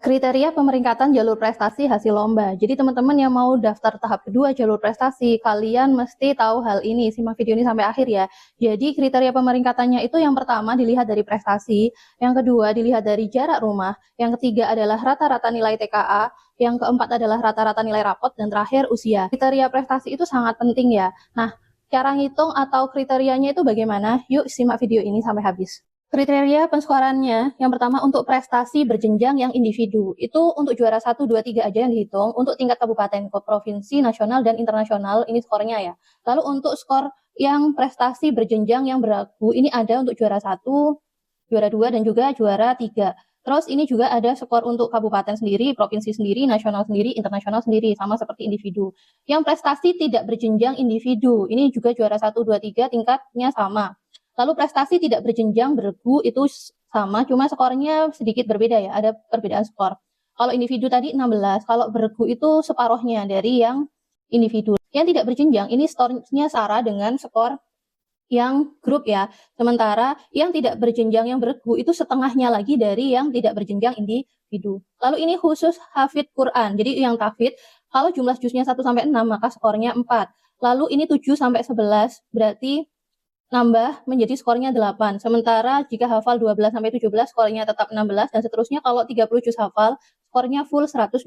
Kriteria pemeringkatan jalur prestasi hasil lomba. Jadi teman-teman yang mau daftar tahap kedua jalur prestasi, kalian mesti tahu hal ini. Simak video ini sampai akhir ya. Jadi kriteria pemeringkatannya itu yang pertama dilihat dari prestasi, yang kedua dilihat dari jarak rumah, yang ketiga adalah rata-rata nilai TKA, yang keempat adalah rata-rata nilai rapot, dan terakhir usia. Kriteria prestasi itu sangat penting ya. Nah, cara ngitung atau kriterianya itu bagaimana? Yuk simak video ini sampai habis. Kriteria penskuraannya, yang pertama untuk prestasi berjenjang yang individu. Itu untuk juara 1, 2, 3 aja yang dihitung. Untuk tingkat kabupaten, provinsi, nasional, dan internasional, ini skornya ya. Lalu untuk skor yang prestasi berjenjang yang berlaku, ini ada untuk juara 1, juara 2, dan juga juara 3. Terus ini juga ada skor untuk kabupaten sendiri, provinsi sendiri, nasional sendiri, internasional sendiri, sama seperti individu. Yang prestasi tidak berjenjang individu, ini juga juara 1, 2, 3 tingkatnya sama. Lalu prestasi tidak berjenjang bergu itu sama, cuma skornya sedikit berbeda ya, ada perbedaan skor. Kalau individu tadi 16, kalau bergu itu separuhnya dari yang individu. Yang tidak berjenjang, ini skornya setara dengan skor yang grup ya. Sementara yang tidak berjenjang yang bergu itu setengahnya lagi dari yang tidak berjenjang individu. Lalu ini khusus hafid Quran. Jadi yang tahfidz, kalau jumlah juznya 1-6 maka skornya 4. Lalu ini 7-11 berarti nambah menjadi skornya 8. Sementara jika hafal 12-17 skornya tetap 16 dan seterusnya. Kalau 30 juz hafal skornya full 128.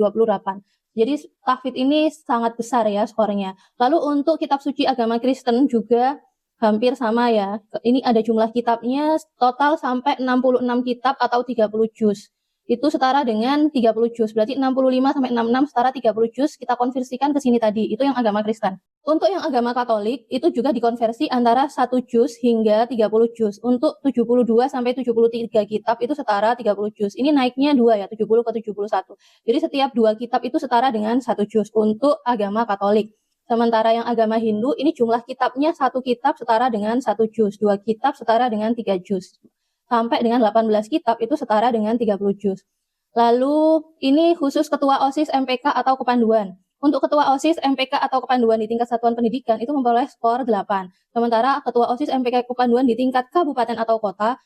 Jadi tahfidz ini sangat besar ya skornya. Lalu untuk kitab suci agama Kristen juga hampir sama ya. Ini ada jumlah kitabnya total sampai 66 kitab atau 30 juz. Itu setara dengan 30 juz. Berarti 65 sampai 66 setara 30 juz. Kita konversikan ke sini tadi. Itu yang agama Kristen. Untuk yang agama Katolik, itu juga dikonversi antara 1 juz hingga 30 juz. Untuk 72 sampai 73 kitab itu setara 30 juz. Ini naiknya 2 ya, 70 ke 71. Jadi setiap 2 kitab itu setara dengan 1 juz untuk agama Katolik. Sementara yang agama Hindu, ini jumlah kitabnya 1 kitab setara dengan 1 juz. 2 kitab setara dengan 3 juz. Sampai dengan 18 kitab itu setara dengan 30 juz. Lalu ini khusus ketua OSIS MPK atau kepanduan. Untuk ketua OSIS MPK atau kepanduan di tingkat satuan pendidikan itu memperoleh skor 8. Sementara ketua OSIS MPK kepanduan di tingkat kabupaten atau kota,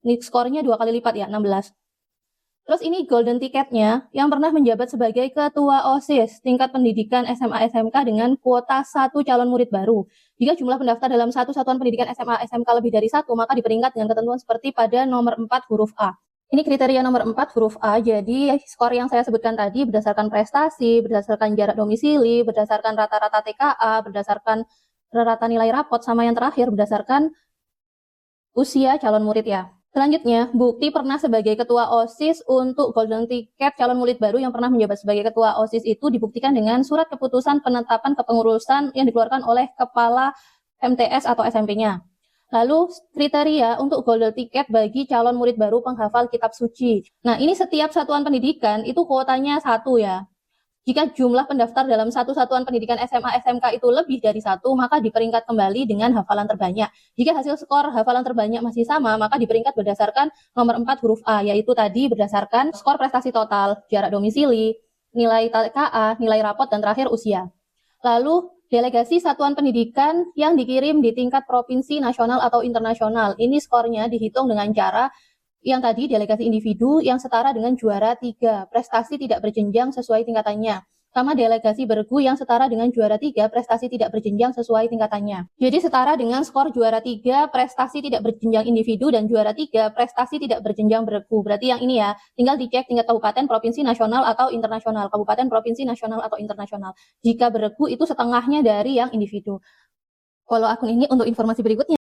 ini skornya 2 kali lipat ya, 16. Terus ini golden ticketnya yang pernah menjabat sebagai ketua OSIS tingkat pendidikan SMA SMK dengan kuota 1 calon murid baru. Jika jumlah pendaftar dalam satu satuan pendidikan SMA SMK lebih dari 1, maka diperingkat dengan ketentuan seperti pada nomor 4 huruf A. Ini kriteria nomor 4 huruf A, jadi skor yang saya sebutkan tadi berdasarkan prestasi, berdasarkan jarak domisili, berdasarkan rata-rata TKA, berdasarkan rata nilai rapot, sama yang terakhir berdasarkan usia calon murid ya. Selanjutnya, bukti pernah sebagai ketua OSIS untuk golden ticket calon murid baru yang pernah menjabat sebagai ketua OSIS itu dibuktikan dengan surat keputusan penetapan kepengurusan yang dikeluarkan oleh kepala MTS atau SMP-nya. Lalu kriteria untuk golden ticket bagi calon murid baru penghafal kitab suci. Nah, ini setiap satuan pendidikan itu kuotanya 1 ya. Jika jumlah pendaftar dalam satu satuan pendidikan SMA SMK itu lebih dari 1, maka diperingkat kembali dengan hafalan terbanyak. Jika hasil skor hafalan terbanyak masih sama, maka diperingkat berdasarkan nomor 4 huruf A, yaitu tadi berdasarkan skor prestasi total, jarak domisili, nilai TKA, nilai rapot, dan terakhir usia. Lalu delegasi satuan pendidikan yang dikirim di tingkat provinsi, nasional, atau internasional. Ini skornya dihitung dengan cara yang tadi delegasi individu yang setara dengan juara 3. Prestasi tidak berjenjang sesuai tingkatannya. Sama delegasi bergu yang setara dengan juara 3, prestasi tidak berjenjang sesuai tingkatannya. Jadi setara dengan skor juara 3, prestasi tidak berjenjang individu, dan juara 3, prestasi tidak berjenjang bergu. Berarti yang ini ya, tinggal dicek tingkat kabupaten, provinsi, nasional, atau internasional. Kabupaten, provinsi, nasional, atau internasional. Jika bergu itu setengahnya dari yang individu. Follow akun ini untuk informasi berikutnya.